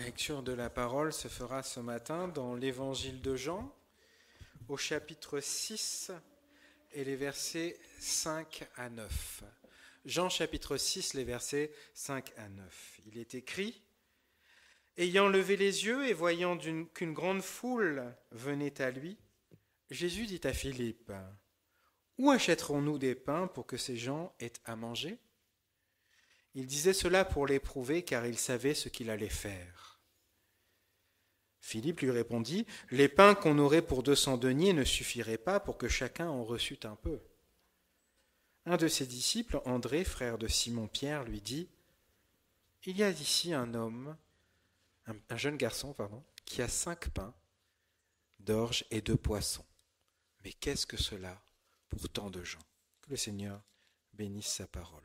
La lecture de la parole se fera ce matin dans l'évangile de Jean, au chapitre 6 et les versets 5 à 9. Jean chapitre 6, les versets 5 à 9. Il est écrit « Ayant levé les yeux et voyant qu'une grande foule venait à lui, Jésus dit à Philippe, « Où achèterons-nous des pains pour que ces gens aient à manger ?» Il disait cela pour l'éprouver, car il savait ce qu'il allait faire. Philippe lui répondit, « Les pains qu'on aurait pour 200 deniers ne suffiraient pas pour que chacun en reçût un peu. » Un de ses disciples, André, frère de Simon-Pierre, lui dit, « Il y a ici un jeune garçon, qui a 5 pains d'orge et 2 poissons. Mais qu'est-ce que cela pour tant de gens ?» Que le Seigneur bénisse sa parole.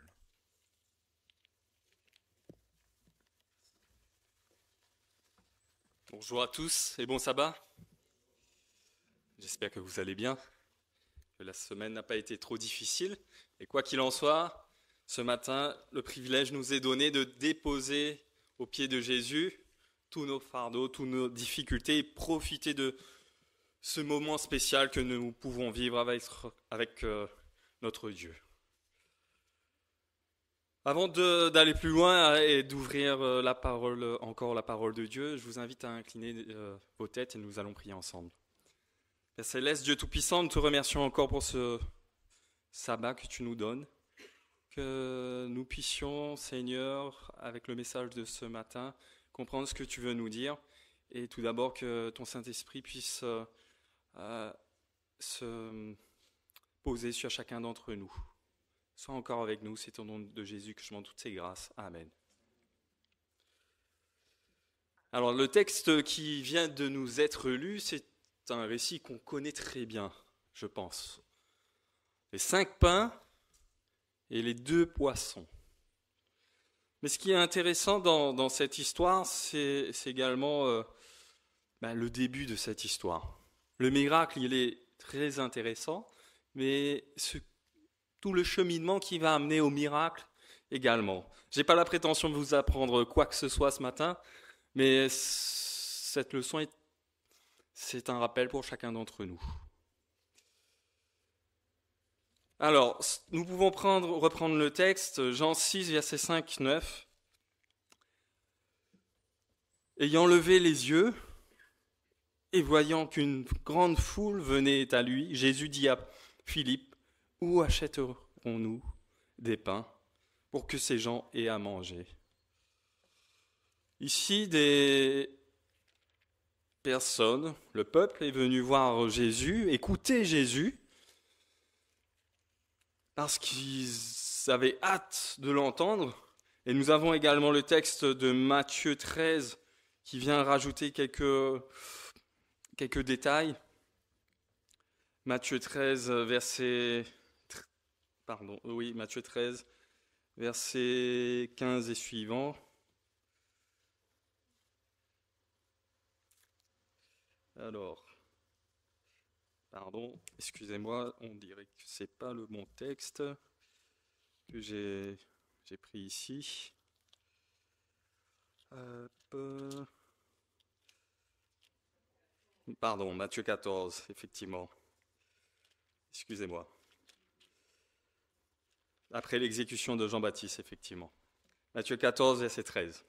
Bonjour à tous et bon sabbat. J'espère que vous allez bien, que la semaine n'a pas été trop difficile. Et quoi qu'il en soit, ce matin, le privilège nous est donné de déposer aux pieds de Jésus tous nos fardeaux, toutes nos difficultés et profiter de ce moment spécial que nous pouvons vivre avec notre Dieu. Avant d'aller plus loin et d'ouvrir la parole de Dieu, je vous invite à incliner vos têtes et nous allons prier ensemble. Père Céleste, Dieu Tout-Puissant, nous te remercions encore pour ce sabbat que tu nous donnes, que nous puissions, Seigneur, avec le message de ce matin, comprendre ce que tu veux nous dire, et tout d'abord que ton Saint-Esprit puisse se poser sur chacun d'entre nous. Sois encore avec nous, c'est au nom de Jésus que je demande toutes ces grâces. Amen. Alors le texte qui vient de nous être lu, c'est un récit qu'on connaît très bien, je pense. Les 5 pains et les 2 poissons. Mais ce qui est intéressant dans cette histoire, c'est également le début de cette histoire. Le miracle, il est très intéressant, mais tout le cheminement qui va amener au miracle également. Je n'ai pas la prétention de vous apprendre quoi que ce soit ce matin, mais cette leçon, c'est un rappel pour chacun d'entre nous. Alors, nous pouvons reprendre le texte, Jean 6, versets 5-9. Ayant levé les yeux et voyant qu'une grande foule venait à lui, Jésus dit à Philippe, « Où achèterons-nous des pains pour que ces gens aient à manger ?» Ici, des personnes, le peuple est venu voir Jésus, écouter Jésus, parce qu'ils avaient hâte de l'entendre. Et nous avons également le texte de Matthieu 13 qui vient rajouter quelques détails. Matthieu 13, Matthieu 13, versets 15 et suivants. Alors, excusez-moi, on dirait que ce n'est pas le bon texte que j'ai pris ici. Matthieu 14, effectivement. Excusez-moi. Après l'exécution de Jean-Baptiste, effectivement. Matthieu 14, verset 13.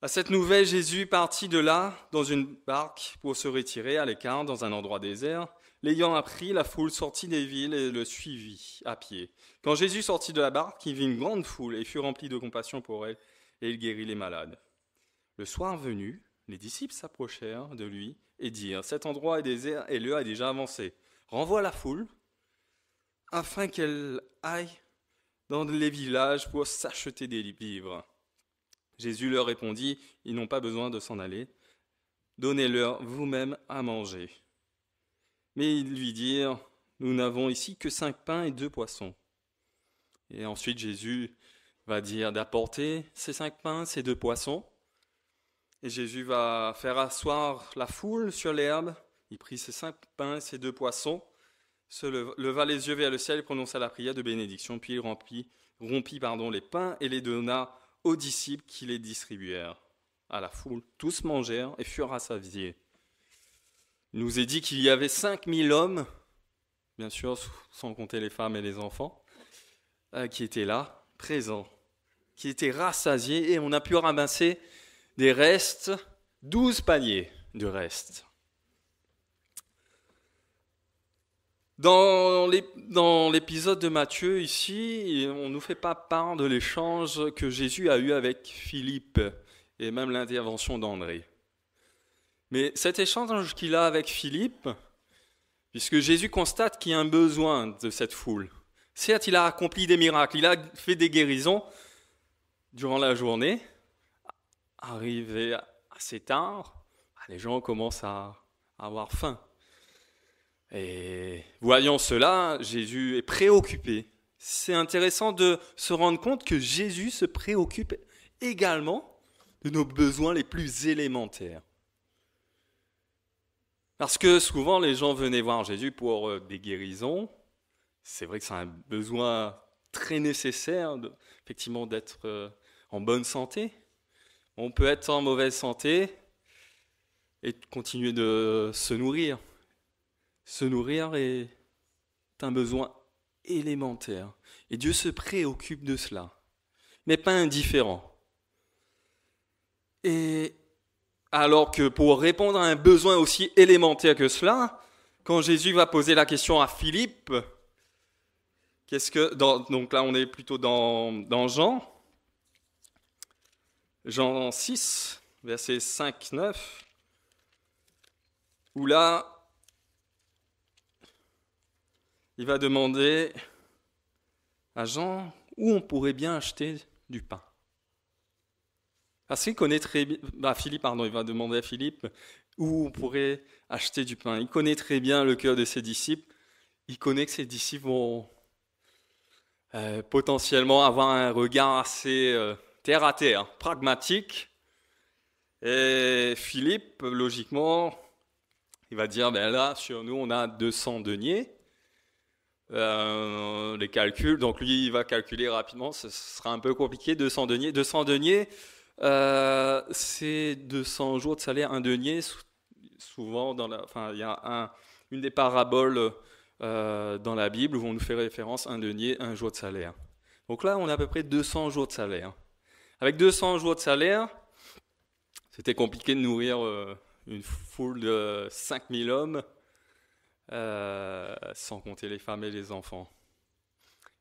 À cette nouvelle, Jésus partit de là dans une barque pour se retirer à l'écart dans un endroit désert. L'ayant appris, la foule sortit des villes et le suivit à pied. Quand Jésus sortit de la barque, il vit une grande foule et fut rempli de compassion pour elle, et il guérit les malades. Le soir venu, les disciples s'approchèrent de lui et dirent, « Cet endroit est désert et l'heure est déjà avancée. Renvoie la foule, afin qu'elle aille dans les villages pour s'acheter des vivres. » Jésus leur répondit, « Ils n'ont pas besoin de s'en aller. Donnez-leur vous-même à manger. » Mais ils lui dirent, « Nous n'avons ici que 5 pains et 2 poissons. » Et ensuite Jésus va dire d'apporter ces 5 pains, ces 2 poissons. Et Jésus va faire asseoir la foule sur l'herbe. Il prit ces 5 pains et ces 2 poissons, se leva les yeux vers le ciel et prononça la prière de bénédiction, puis il rompit les pains et les donna aux disciples qui les distribuèrent. à la foule. Tous mangèrent et furent rassasiés. Il nous est dit qu'il y avait 5000 hommes, bien sûr sans compter les femmes et les enfants, qui étaient là, présents, qui étaient rassasiés, et on a pu ramasser des restes, 12 paniers de restes. Dans l'épisode de Matthieu, ici, on ne nous fait pas part de l'échange que Jésus a eu avec Philippe et même l'intervention d'André. Mais cet échange qu'il a avec Philippe, puisque Jésus constate qu'il y a un besoin de cette foule. Certes, il a accompli des miracles, il a fait des guérisons durant la journée. Arrivé assez tard, les gens commencent à avoir faim. Et voyant cela, Jésus est préoccupé. C'est intéressant de se rendre compte que Jésus se préoccupe également de nos besoins les plus élémentaires. Parce que souvent, les gens venaient voir Jésus pour des guérisons. C'est vrai que c'est un besoin très nécessaire, effectivement, d'être en bonne santé. On peut être en mauvaise santé et continuer de se nourrir. Se nourrir est un besoin élémentaire. Et Dieu se préoccupe de cela, mais pas indifférent. Et alors que pour répondre à un besoin aussi élémentaire que cela, quand Jésus va poser la question à Philippe, donc là on est plutôt dans Jean 6, versets 5-9, où là, il va demander à Jean où on pourrait bien acheter du pain. Parce qu'il connaît très bien, il va demander à Philippe où on pourrait acheter du pain. Il connaît très bien le cœur de ses disciples. Il connaît que ses disciples vont potentiellement avoir un regard assez terre à terre, pragmatique. Et Philippe, logiquement, il va dire, là, sur nous, on a 200 deniers. Les calculs, donc lui, il va calculer rapidement, ce sera un peu compliqué, 200 deniers. 200 deniers, c'est 200 jours de salaire, un denier. Souvent, il y a une des paraboles dans la Bible où on nous fait référence un denier, un jour de salaire. Donc là, on a à peu près 200 jours de salaire. Avec 200 jours de salaire, c'était compliqué de nourrir une foule de 5000 hommes, sans compter les femmes et les enfants.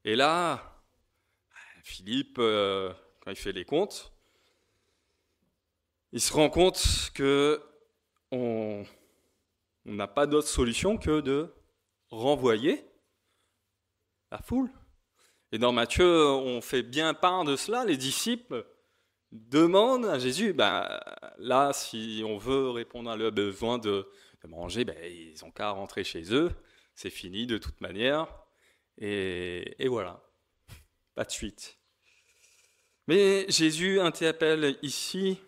Et là, Philippe, quand il fait les comptes, il se rend compte qu'on n'a pas d'autre solution que de renvoyer la foule. Et dans Matthieu, on fait bien part de cela. Les disciples demandent à Jésus, là, si on veut répondre à leurs besoins de manger, ils n'ont qu'à rentrer chez eux. C'est fini de toute manière. Et voilà, pas de suite. Mais Jésus interpelle ici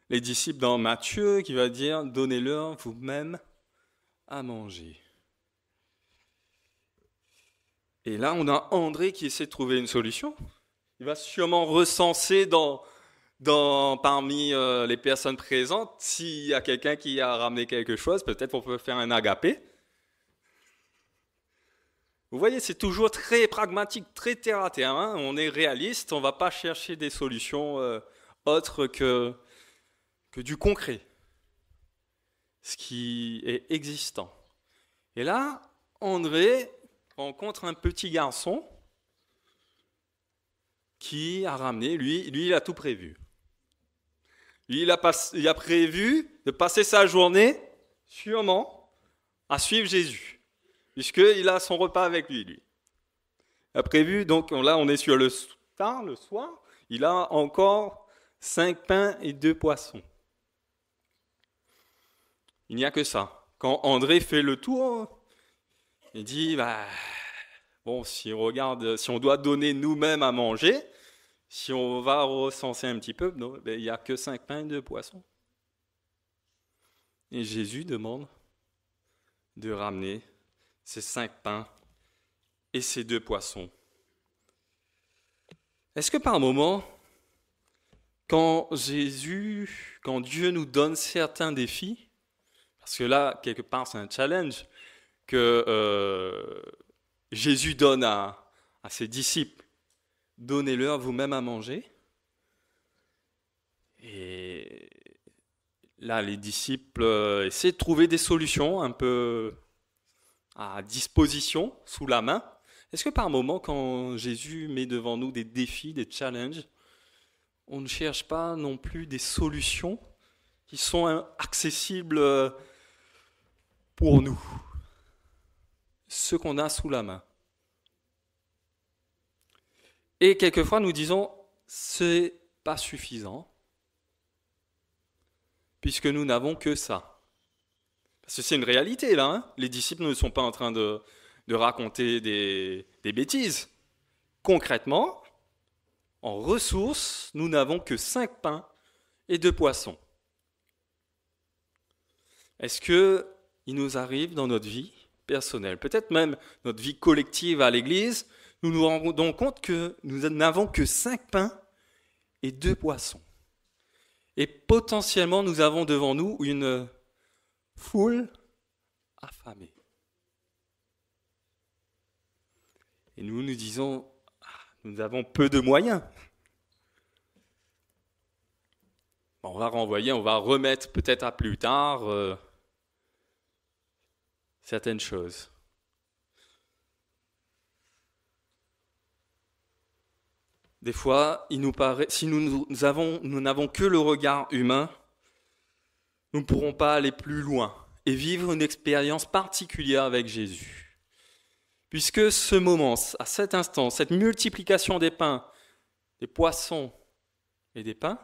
les disciples dans Matthieu qui va dire « Donnez-leur vous-même à manger ». Et là, on a André qui essaie de trouver une solution. Il va sûrement recenser parmi les personnes présentes, s'il y a quelqu'un qui a ramené quelque chose, peut-être on peut faire un agapé. Vous voyez, c'est toujours très pragmatique, très terre à terre. On est réaliste, on ne va pas chercher des solutions autres que du concret, ce qui est existant. Et là, André rencontre un petit garçon qui a ramené, lui il a tout prévu. Lui, il a prévu de passer sa journée, sûrement, à suivre Jésus, puisqu'il a son repas avec lui. Il a prévu, donc là on est sur le soir, il a encore 5 pains et 2 poissons. Il n'y a que ça. Quand André fait le tour, il dit, si on doit donner nous-mêmes à manger, si on va recenser un petit peu, il n'y a que 5 pains et 2 poissons. Et Jésus demande de ramener ces 5 pains et ces 2 poissons. Est-ce que par moment, quand Dieu nous donne certains défis, parce que là, quelque part, c'est un challenge que Jésus donne à ses disciples, donnez-leur vous-même à manger. Et là, les disciples essaient de trouver des solutions un peu à disposition, sous la main. Est-ce que par moment, quand Jésus met devant nous des défis, des challenges, on ne cherche pas non plus des solutions qui sont accessibles pour nous, ce qu'on a sous la main? Et quelquefois, nous disons, c'est pas suffisant, puisque nous n'avons que ça. Parce que c'est une réalité, là. Hein. Les disciples ne sont pas en train de raconter des bêtises. Concrètement, en ressources, nous n'avons que 5 pains et 2 poissons. Est-ce qu'il nous arrive dans notre vie personnelle, peut-être même notre vie collective à l'église, nous nous rendons compte que nous n'avons que 5 pains et 2 poissons. Et potentiellement, nous avons devant nous une foule affamée. Et nous nous disons, nous avons peu de moyens. On va renvoyer, on va remettre peut-être à plus tard certaines choses. Des fois, il nous paraît, si nous n'avons que le regard humain, nous ne pourrons pas aller plus loin et vivre une expérience particulière avec Jésus. Puisque ce moment, à cet instant, cette multiplication des pains, des poissons et des pains,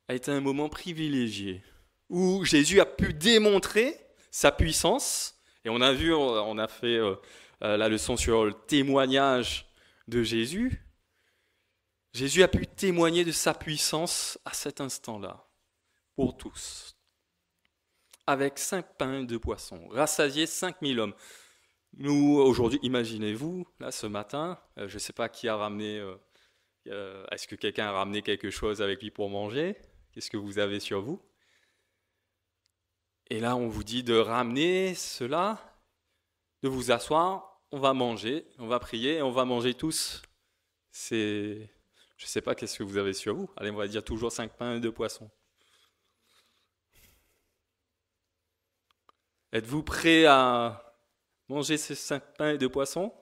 a été un moment privilégié, où Jésus a pu démontrer sa puissance, et on a fait la leçon sur le témoignage de Jésus. Jésus a pu témoigner de sa puissance à cet instant-là, pour tous, avec 5 pains et 2 poissons, rassasier 5000 hommes. Nous, aujourd'hui, imaginez-vous, là, ce matin, je ne sais pas qui a ramené, est-ce que quelqu'un a ramené quelque chose avec lui pour manger? Qu'est-ce que vous avez sur vous? Et là, on vous dit de ramener cela, de vous asseoir, on va manger, on va prier, on va manger tous. Je ne sais pas qu'est-ce que vous avez sur vous. Allez, on va dire toujours 5 pains et 2 poissons. Êtes-vous prêts à manger ces 5 pains et 2 poissons?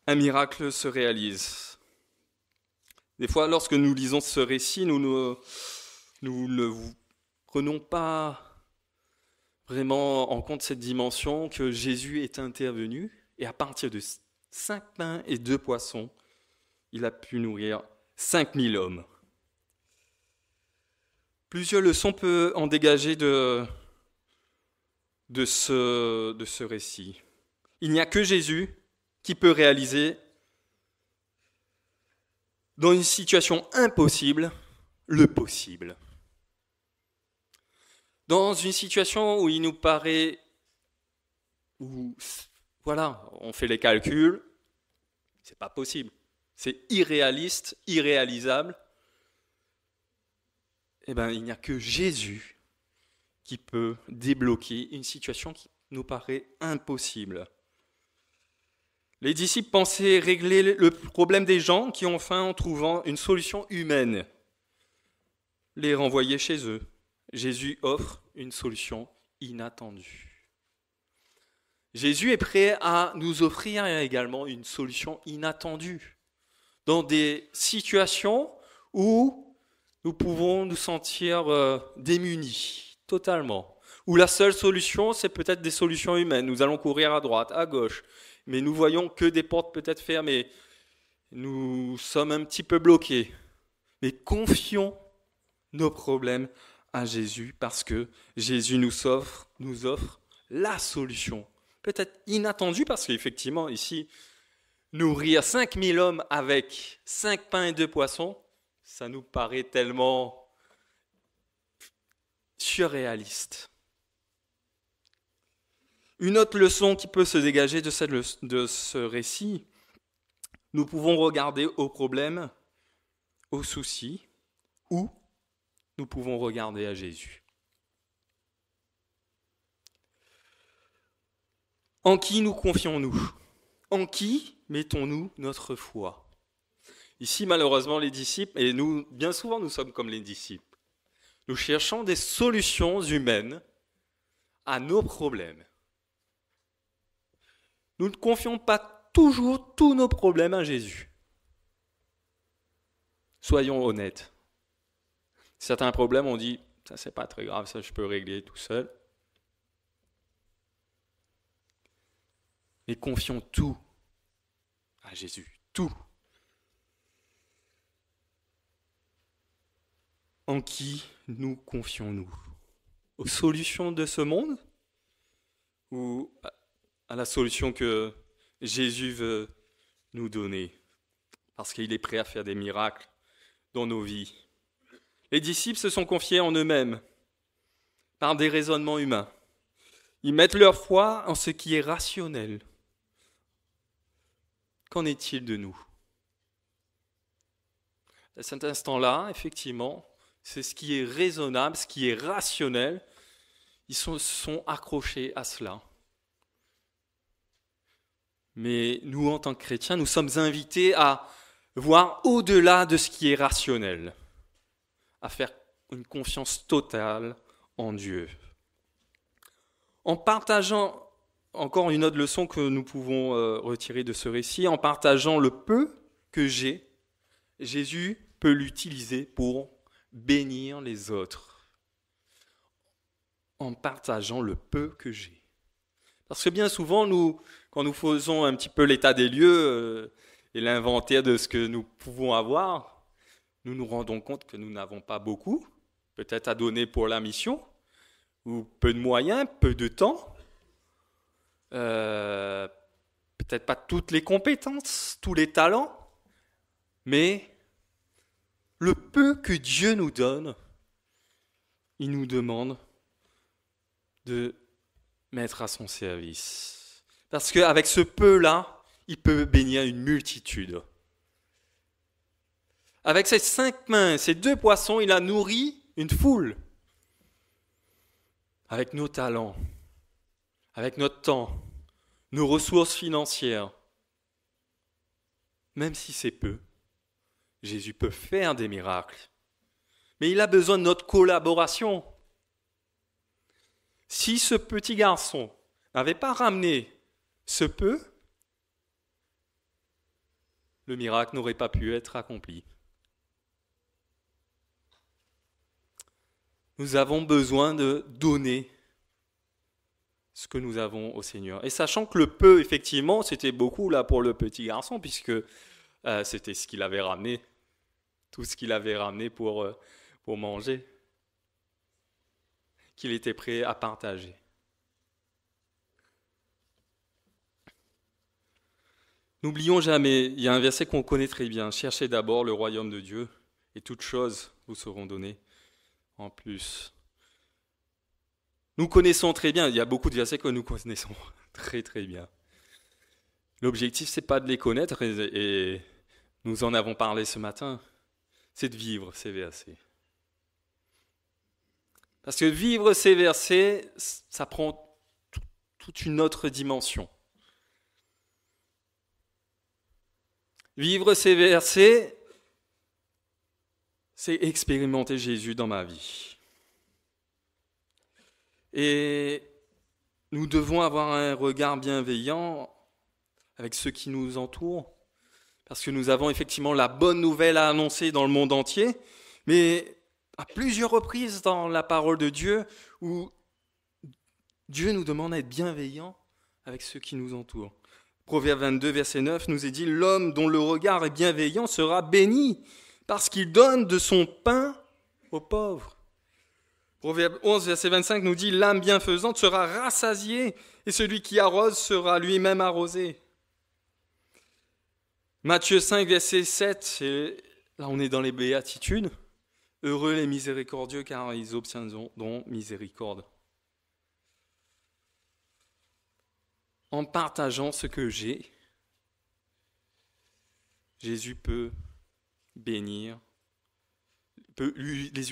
Un miracle se réalise. Des fois, lorsque nous lisons ce récit, nous ne prenons pas vraiment en compte cette dimension que Jésus est intervenu et à partir de 5 pains et 2 poissons, il a pu nourrir 5000 hommes. Plusieurs leçons peuvent en dégager de ce récit. Il n'y a que Jésus qui peut réaliser, dans une situation impossible, le possible. Dans une situation où il nous paraît, on fait les calculs, c'est pas possible, c'est irréaliste, irréalisable, il n'y a que Jésus qui peut débloquer une situation qui nous paraît impossible. Les disciples pensaient régler le problème des gens qui ont faim en trouvant une solution humaine, les renvoyer chez eux. Jésus offre une solution inattendue. Jésus est prêt à nous offrir également une solution inattendue dans des situations où nous pouvons nous sentir démunis totalement, où la seule solution, c'est peut-être des solutions humaines. Nous allons courir à droite, à gauche, mais nous voyons que des portes peut-être fermées. Nous sommes un petit peu bloqués. Mais confions nos problèmes à Jésus parce que Jésus nous offre la solution. Peut-être inattendue parce qu'effectivement, ici, nourrir 5000 hommes avec 5 pains et 2 poissons, ça nous paraît tellement surréaliste. Une autre leçon qui peut se dégager de ce récit, nous pouvons regarder aux problèmes, aux soucis, ou nous pouvons regarder à Jésus. En qui nous confions-nous ? En qui mettons-nous notre foi ? Ici, malheureusement, les disciples, et nous, bien souvent, nous sommes comme les disciples. Nous cherchons des solutions humaines à nos problèmes. Nous ne confions pas toujours tous nos problèmes à Jésus. Soyons honnêtes. Certains problèmes, on dit, ça c'est pas très grave, ça je peux régler tout seul. Mais confions tout à Jésus, tout. En qui nous confions-nous ? Aux solutions de ce monde ou à la solution que Jésus veut nous donner parce qu'il est prêt à faire des miracles dans nos vies. Les disciples se sont confiés en eux-mêmes par des raisonnements humains. Ils mettent leur foi en ce qui est rationnel. Qu'en est-il de nous ? À cet instant-là, effectivement, c'est ce qui est raisonnable, ce qui est rationnel. Ils sont accrochés à cela. Mais nous, en tant que chrétiens, nous sommes invités à voir au-delà de ce qui est rationnel, à faire une confiance totale en Dieu. En partageant, encore une autre leçon que nous pouvons retirer de ce récit, en partageant le peu que j'ai, Jésus peut l'utiliser pour bénir les autres. En partageant le peu que j'ai. Parce que bien souvent, quand nous faisons un petit peu l'état des lieux et l'inventaire de ce que nous pouvons avoir, nous nous rendons compte que nous n'avons pas beaucoup, peut-être à donner pour la mission, ou peu de moyens, peu de temps, peut-être pas toutes les compétences, tous les talents, mais le peu que Dieu nous donne, il nous demande de mettre à son service. Parce qu'avec ce peu-là, il peut bénir une multitude. Avec ses 5 mains, ses 2 poissons, il a nourri une foule. Avec nos talents, avec notre temps, nos ressources financières, même si c'est peu, Jésus peut faire des miracles. Mais il a besoin de notre collaboration. Si ce petit garçon n'avait pas ramené ce peu, le miracle n'aurait pas pu être accompli. Nous avons besoin de donner ce que nous avons au Seigneur. Et sachant que le peu, effectivement, c'était beaucoup là pour le petit garçon, puisque c'était ce qu'il avait ramené, tout ce qu'il avait ramené pour manger, qu'il était prêt à partager. N'oublions jamais, il y a un verset qu'on connaît très bien, « Cherchez d'abord le royaume de Dieu, et toutes choses vous seront données en plus. » Nous connaissons très bien, il y a beaucoup de versets que nous connaissons très très bien. L'objectif, ce n'est pas de les connaître, et nous en avons parlé ce matin, c'est de vivre ces versets. Parce que vivre ces versets, ça prend toute une autre dimension. Vivre ces versets, c'est expérimenter Jésus dans ma vie. Et nous devons avoir un regard bienveillant avec ceux qui nous entourent, parce que nous avons effectivement la bonne nouvelle à annoncer dans le monde entier, mais à plusieurs reprises dans la parole de Dieu, où Dieu nous demande d'être bienveillants avec ceux qui nous entourent. Proverbe 22, verset 9 nous est dit « L'homme dont le regard est bienveillant sera béni, parce qu'il donne de son pain aux pauvres. » Proverbe 11, verset 25 nous dit « L'âme bienfaisante sera rassasiée, et celui qui arrose sera lui-même arrosé. » Matthieu 5, verset 7, et là on est dans les béatitudes. « Heureux les miséricordieux, car ils obtiendront miséricorde. » en partageant ce que j'ai, Jésus peut les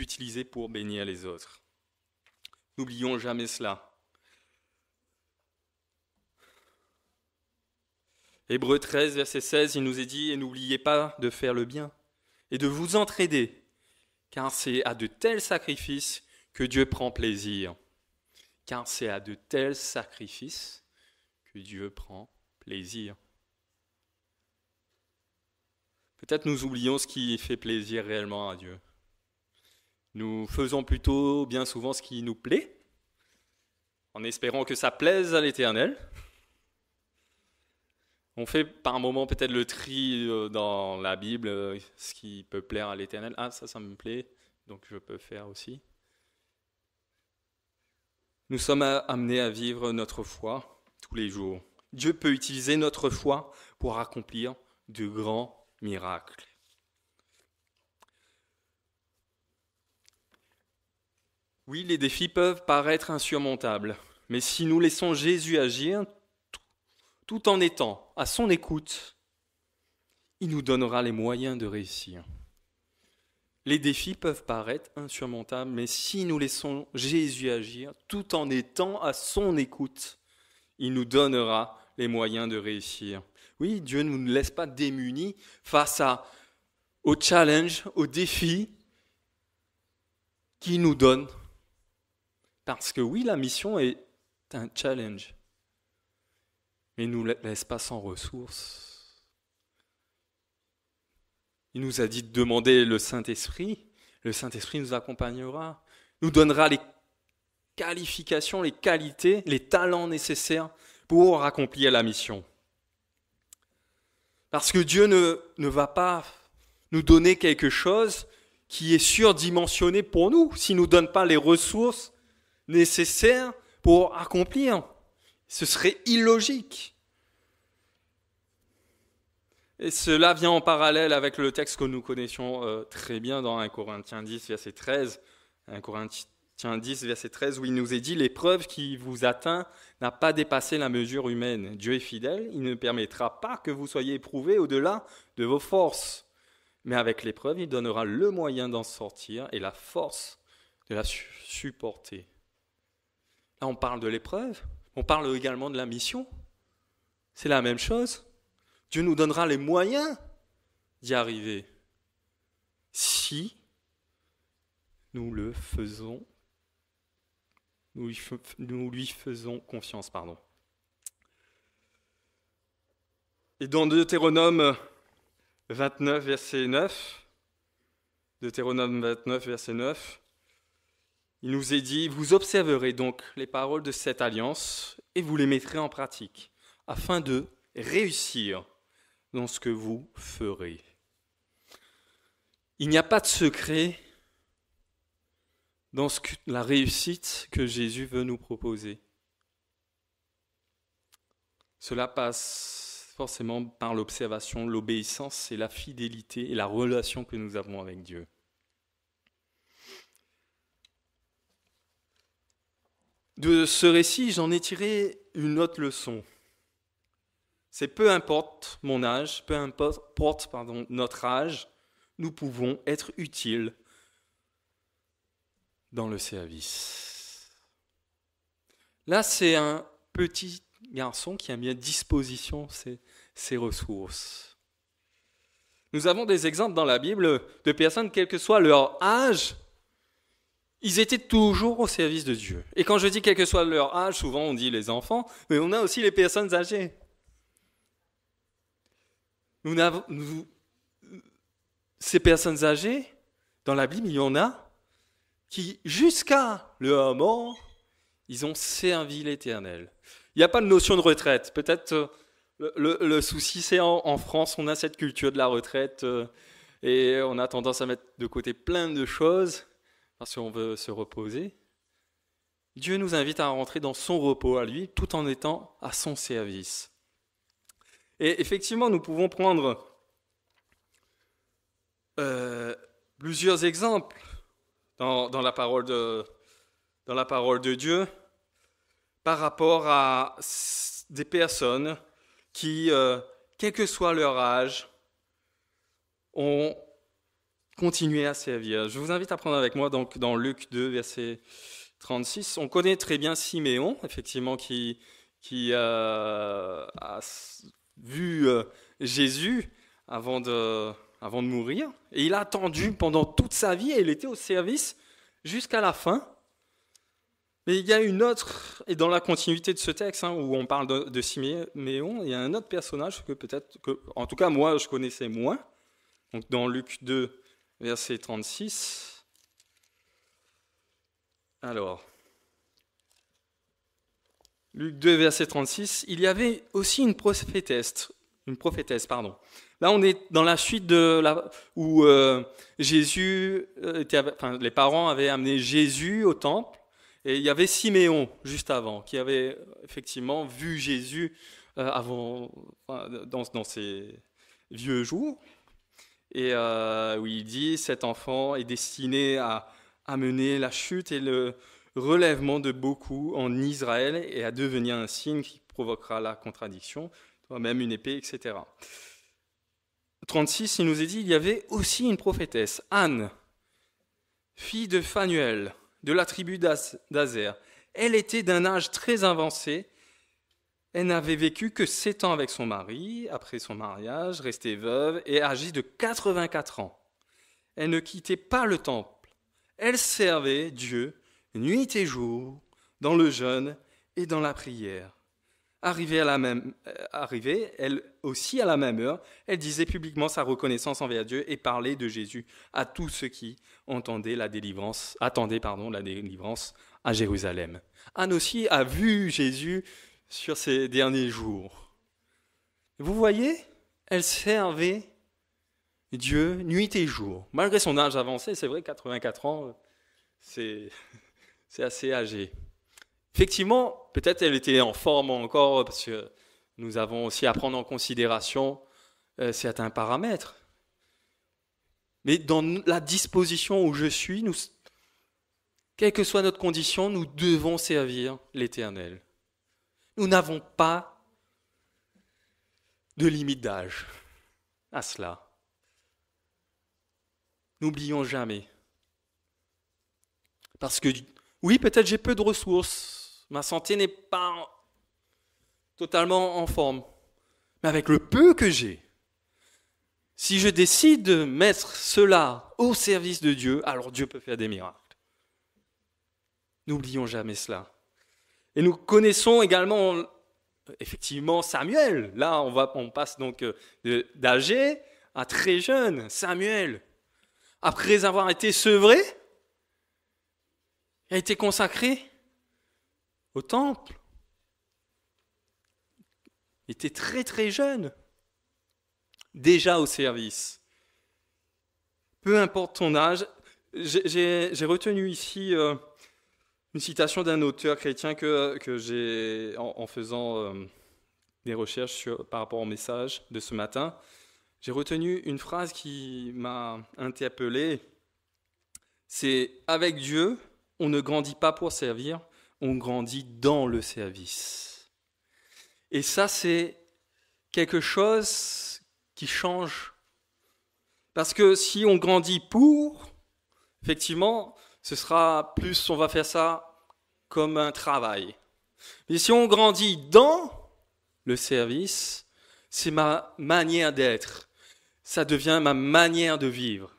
utiliser pour bénir les autres. N'oublions jamais cela. Hébreux 13, verset 16, il nous est dit « Et n'oubliez pas de faire le bien et de vous entraider, car c'est à de tels sacrifices que Dieu prend plaisir. » Car c'est à de tels sacrifices que Dieu prend plaisir. Peut-être nous oublions ce qui fait plaisir réellement à Dieu. Nous faisons plutôt bien souvent ce qui nous plaît, en espérant que ça plaise à l'Éternel. On fait par moment peut-être le tri dans la Bible, ce qui peut plaire à l'Éternel. Ah, ça me plaît, donc je peux faire aussi. Nous sommes amenés à vivre notre foi tous les jours. Dieu peut utiliser notre foi pour accomplir de grands miracles. Oui, les défis peuvent paraître insurmontables, mais si nous laissons Jésus agir, tout en étant à son écoute, il nous donnera les moyens de réussir. Les défis peuvent paraître insurmontables, mais si nous laissons Jésus agir, tout en étant à son écoute, il nous donnera les moyens de réussir. Oui, Dieu ne nous laisse pas démunis face aux challenges, aux défis qu'il nous donne. Parce que oui, la mission est un challenge. Mais il ne nous laisse pas sans ressources. Il nous a dit de demander le Saint-Esprit. Le Saint-Esprit nous accompagnera, nous donnera les qualifications, les qualités, les talents nécessaires pour accomplir la mission. Parce que Dieu ne va pas nous donner quelque chose qui est surdimensionné pour nous, s'il ne nous donne pas les ressources nécessaires pour accomplir. Ce serait illogique. Et cela vient en parallèle avec le texte que nous connaissions très bien dans 1 Corinthiens 10, verset 13. 1 Corinthiens 10, verset 13, où il nous est dit « L'épreuve qui vous atteint n'a pas dépassé la mesure humaine. Dieu est fidèle, il ne permettra pas que vous soyez éprouvés au-delà de vos forces. Mais avec l'épreuve, il donnera le moyen d'en sortir et la force de la supporter. » Là, on parle de l'épreuve. On parle également de la mission. C'est la même chose. Dieu nous donnera les moyens d'y arriver si nous le faisons, nous lui faisons confiance. Et dans Deutéronome 29, verset 9, il nous est dit « Vous observerez donc les paroles de cette alliance et vous les mettrez en pratique, afin de réussir dans ce que vous ferez. » Il n'y a pas de secret dans la réussite que Jésus veut nous proposer. Cela passe forcément par l'observation, l'obéissance et la fidélité et la relation que nous avons avec Dieu. De ce récit, j'en ai tiré une autre leçon. C'est peu importe mon âge, peu importe notre âge, nous pouvons être utiles dans le service. Là, c'est un petit garçon qui a mis à disposition ses ressources. Nous avons des exemples dans la Bible de personnes, quel que soit leur âge, ils étaient toujours au service de Dieu. Et quand je dis quel que soit leur âge, souvent on dit les enfants, mais on a aussi les personnes âgées. Ces personnes âgées, dans la Bible, il y en a qui, jusqu'à leur mort, ils ont servi l'Éternel. Il n'y a pas de notion de retraite. Peut-être le souci, c'est en France, on a cette culture de la retraite et on a tendance à mettre de côté plein de choses parce qu'on veut se reposer. Dieu nous invite à rentrer dans son repos à lui, tout en étant à son service. Et effectivement, nous pouvons prendre plusieurs exemples dans la parole de Dieu par rapport à des personnes qui, quel que soit leur âge, ont continué à servir. Je vous invite à prendre avec moi donc, dans Luc 2, verset 36. On connaît très bien Siméon, effectivement, qui a vu Jésus avant de mourir. Et il a attendu pendant toute sa vie et il était au service jusqu'à la fin. Mais il y a une autre, et dans la continuité de ce texte, où on parle de Siméon, il y a un autre personnage que peut-être, en tout cas moi je connaissais moins. Donc dans Luc 2, verset 36. Alors, Luc 2, verset 36, il y avait aussi une prophétesse. Là, on est dans la suite où Jésus les parents avaient amené Jésus au temple, et il y avait Siméon juste avant, qui avait effectivement vu Jésus dans ses vieux jours, et où il dit, cet enfant est destiné à amener la chute et le relèvement de beaucoup en Israël et à devenir un signe qui provoquera la contradiction, même une épée, etc. 36, il nous est dit, il y avait aussi une prophétesse, Anne, fille de Phanuel, de la tribu d'Azer. Elle était d'un âge très avancé. Elle n'avait vécu que 7 ans avec son mari, après son mariage, restée veuve et âgée de 84 ans. Elle ne quittait pas le temple. Elle servait Dieu nuit et jour, dans le jeûne et dans la prière. Arrivée, elle aussi à la même heure, elle disait publiquement sa reconnaissance envers Dieu et parlait de Jésus à tous ceux qui attendaient la délivrance à Jérusalem. Anne aussi a vu Jésus sur ces derniers jours. Vous voyez, elle servait Dieu nuit et jour. Malgré son âge avancé, c'est vrai, 84 ans, c'est assez âgé. Effectivement, peut-être elle était en forme encore, parce que nous avons aussi à prendre en considération certains paramètres. Mais dans la disposition où je suis, quelle que soit notre condition, nous devons servir l'Éternel. Nous n'avons pas de limite d'âge à cela. N'oublions jamais. Parce que, oui, peut-être j'ai peu de ressources, ma santé n'est pas totalement en forme, mais avec le peu que j'ai, si je décide de mettre cela au service de Dieu, alors Dieu peut faire des miracles. N'oublions jamais cela. Et nous connaissons également, effectivement, Samuel. Là, on passe donc d'âgé à très jeune. Samuel, après avoir été sevré, a été consacré au temple. Il était très très jeune, déjà au service. Peu importe ton âge, j'ai retenu ici une citation d'un auteur chrétien que j'ai, en faisant des recherches par rapport au message de ce matin, j'ai retenu une phrase qui m'a interpellé. C'est « Avec Dieu, on ne grandit pas pour servir, on grandit dans le service. » Et ça, c'est quelque chose qui change. Parce que si on grandit pour, effectivement, ce sera plus, on va faire ça comme un travail. Mais si on grandit dans le service, c'est ma manière d'être. Ça devient ma manière de vivre.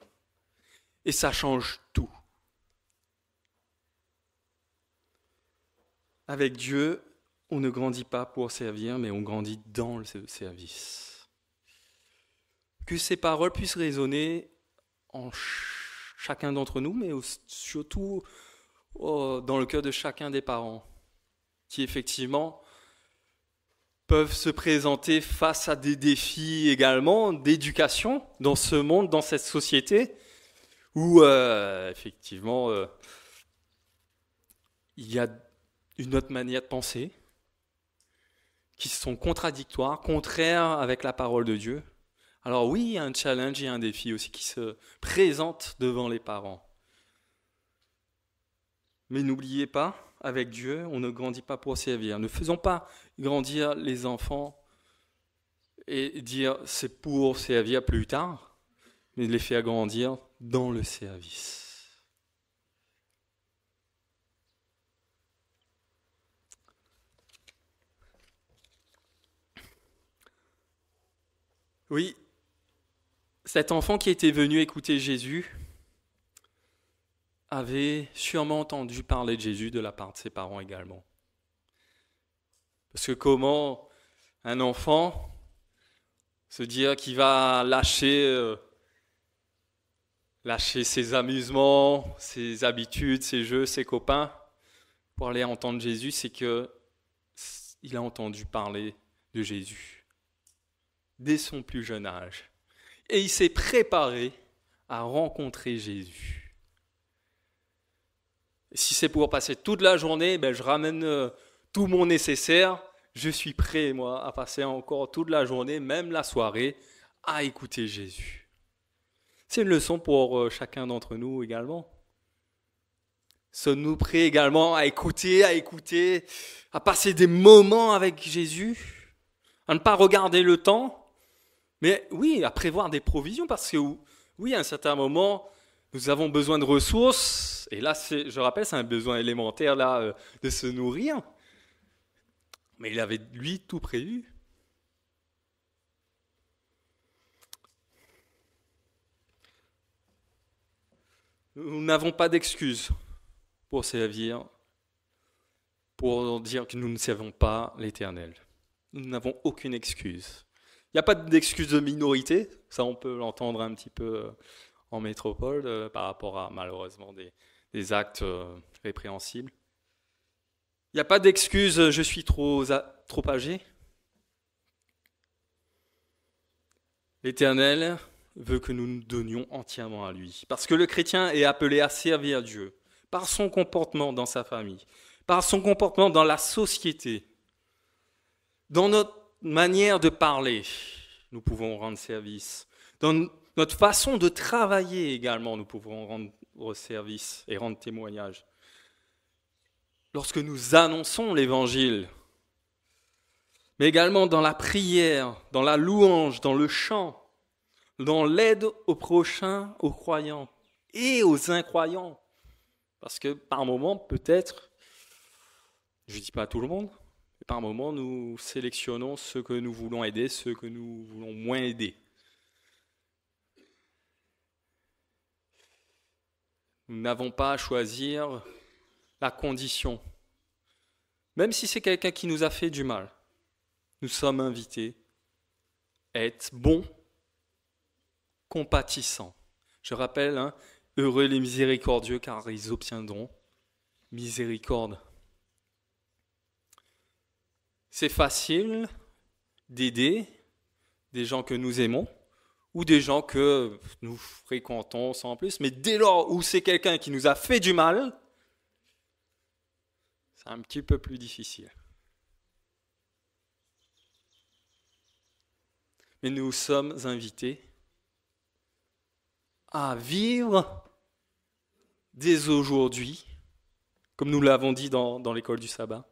Et ça change tout. Avec Dieu, on ne grandit pas pour servir, mais on grandit dans le service. Que ces paroles puissent résonner en chacun d'entre nous, mais surtout dans le cœur de chacun des parents, qui effectivement peuvent se présenter face à des défis également d'éducation dans ce monde, dans cette société, où effectivement il y a une autre manière de penser, qui sont contradictoires, contraires avec la parole de Dieu. Alors oui, il y a un challenge, il y a un défi aussi qui se présente devant les parents. Mais n'oubliez pas, avec Dieu, on ne grandit pas pour servir. Ne faisons pas grandir les enfants et dire c'est pour servir plus tard, mais les faire grandir dans le service. Oui, cet enfant qui était venu écouter Jésus avait sûrement entendu parler de Jésus de la part de ses parents également. Parce que comment un enfant se dire qu'il va lâcher ses amusements, ses habitudes, ses jeux, ses copains pour aller entendre Jésus, c'est qu'il a entendu parler de Jésus dès son plus jeune âge. Et il s'est préparé à rencontrer Jésus. Si c'est pour passer toute la journée, je ramène tout mon nécessaire. Je suis prêt, moi, à passer encore toute la journée, même la soirée, à écouter Jésus. C'est une leçon pour chacun d'entre nous également. Sommes-nous prêts également à écouter, à passer des moments avec Jésus, à ne pas regarder le temps, mais oui, à prévoir des provisions, parce que oui, à un certain moment, nous avons besoin de ressources, et là, je rappelle, c'est un besoin élémentaire là, de se nourrir. Mais il avait, lui, tout prévu. Nous n'avons pas d'excuses pour servir, pour dire que nous ne servons pas l'Éternel. Nous n'avons aucune excuse. Il n'y a pas d'excuse de minorité, ça on peut l'entendre un petit peu en métropole par rapport à malheureusement des actes répréhensibles. Il n'y a pas d'excuse, je suis trop âgé. L'Éternel veut que nous nous donnions entièrement à lui. Parce que le chrétien est appelé à servir Dieu par son comportement dans sa famille, par son comportement dans la société, dans notre manière de parler, nous pouvons rendre service. Dans notre façon de travailler également, nous pouvons rendre service et rendre témoignage. Lorsque nous annonçons l'Évangile, mais également dans la prière, dans la louange, dans le chant, dans l'aide aux prochains, aux croyants et aux incroyants. Parce que par moment, peut-être, je ne dis pas à tout le monde, mais par moment, nous sélectionnons ceux que nous voulons aider, ceux que nous voulons moins aider. Nous n'avons pas à choisir la condition. Même si c'est quelqu'un qui nous a fait du mal, nous sommes invités à être bons, compatissants. Je rappelle, heureux les miséricordieux, car ils obtiendront miséricorde. C'est facile d'aider des gens que nous aimons ou des gens que nous fréquentons sans plus, mais dès lors où c'est quelqu'un qui nous a fait du mal, c'est un petit peu plus difficile. Mais nous sommes invités à vivre dès aujourd'hui, comme nous l'avons dit dans l'école du sabbat,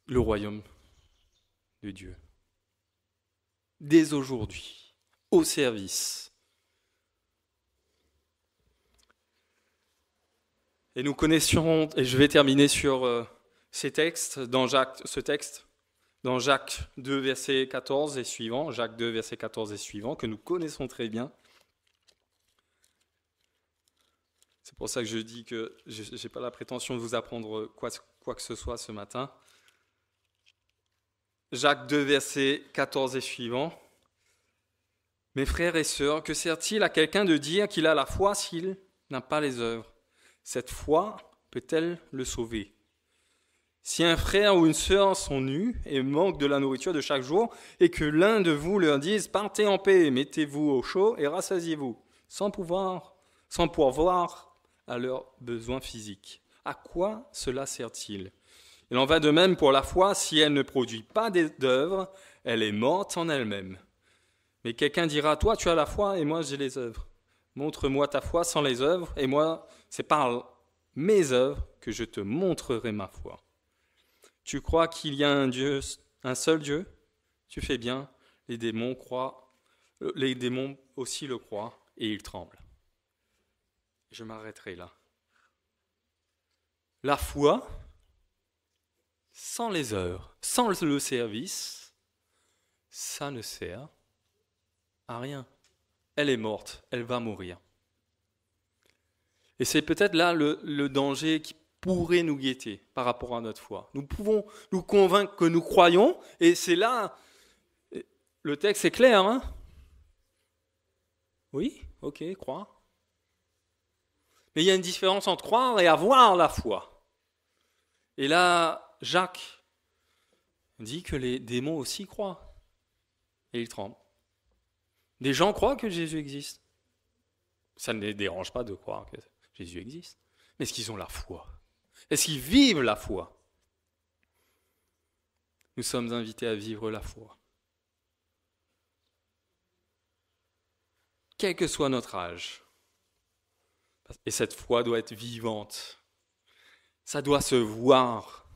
le royaume de Dieu. Dès aujourd'hui, au service. Et nous connaissions, et je vais terminer sur ce texte, dans Jacques 2, verset 14 et suivant, Jacques 2, verset 14 et suivant, que nous connaissons très bien. C'est pour ça que je dis que je n'ai pas la prétention de vous apprendre quoi que ce soit ce matin. Jacques 2, verset 14 et suivant. « Mes frères et sœurs, que sert-il à quelqu'un de dire qu'il a la foi s'il n'a pas les œuvres ? Cette foi peut-elle le sauver ? Si un frère ou une sœur sont nus et manquent de la nourriture de chaque jour, et que l'un de vous leur dise « Partez en paix, mettez-vous au chaud et rassasiez-vous », sans pourvoir à leurs besoins physiques. À quoi cela sert-il ? Il en va de même pour la foi, si elle ne produit pas d'œuvres, elle est morte en elle-même. Mais quelqu'un dira, toi tu as la foi et moi j'ai les œuvres. Montre-moi ta foi sans les œuvres, et moi c'est par mes œuvres que je te montrerai ma foi. Tu crois qu'il y a un Dieu, un seul Dieu? Tu fais bien, les démons aussi le croient et ils tremblent. Je m'arrêterai là. La foi, sans les œuvres, sans le service, ça ne sert à rien. Elle est morte, elle va mourir. Et c'est peut-être là le danger qui pourrait nous guetter par rapport à notre foi. Nous pouvons nous convaincre que nous croyons, et c'est là, le texte est clair, hein? Oui, ok, croire. Mais il y a une différence entre croire et avoir la foi. Et là, Jacques dit que les démons aussi croient. Et ils tremblent. Des gens croient que Jésus existe. Ça ne les dérange pas de croire que Jésus existe. Mais est-ce qu'ils ont la foi? Est-ce qu'ils vivent la foi? Nous sommes invités à vivre la foi. Quel que soit notre âge. Et cette foi doit être vivante. Ça doit se voir.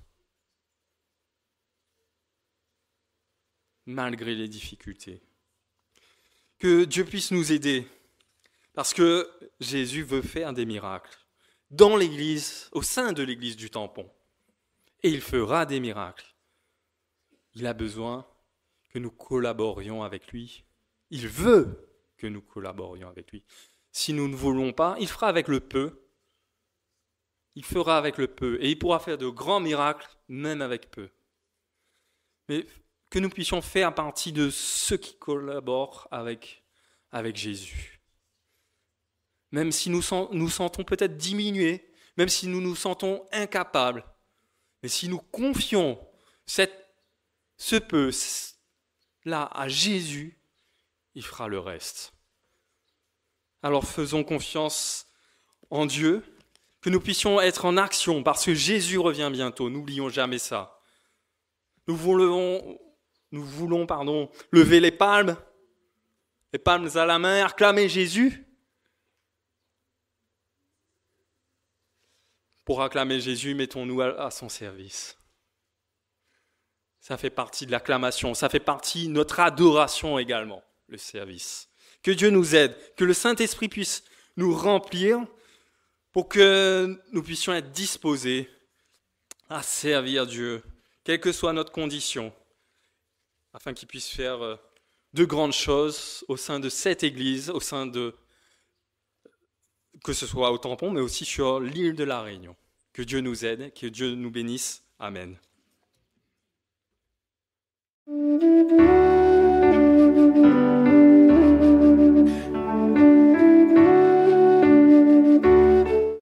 Malgré les difficultés. Que Dieu puisse nous aider. Parce que Jésus veut faire des miracles. Dans l'Église, au sein de l'Église du Tampon. Et il fera des miracles. Il a besoin que nous collaborions avec lui. Il veut que nous collaborions avec lui. Si nous ne voulons pas, il fera avec le peu. Il fera avec le peu. Et il pourra faire de grands miracles, même avec peu. Mais que nous puissions faire partie de ceux qui collaborent avec Jésus. Même si nous sentons peut-être diminués, même si nous nous sentons incapables, mais si nous confions ce peu-là à Jésus, il fera le reste. Alors faisons confiance en Dieu, que nous puissions être en action, parce que Jésus revient bientôt, n'oublions jamais ça. Nous voulons lever les palmes à la main, acclamer Jésus. Pour acclamer Jésus, mettons-nous à son service. Ça fait partie de l'acclamation, ça fait partie de notre adoration également, le service. Que Dieu nous aide, que le Saint-Esprit puisse nous remplir pour que nous puissions être disposés à servir Dieu, quelle que soit notre condition, afin qu'il puisse faire de grandes choses au sein de cette Église, que ce soit au Tampon, mais aussi sur l'île de la Réunion. Que Dieu nous aide, que Dieu nous bénisse. Amen.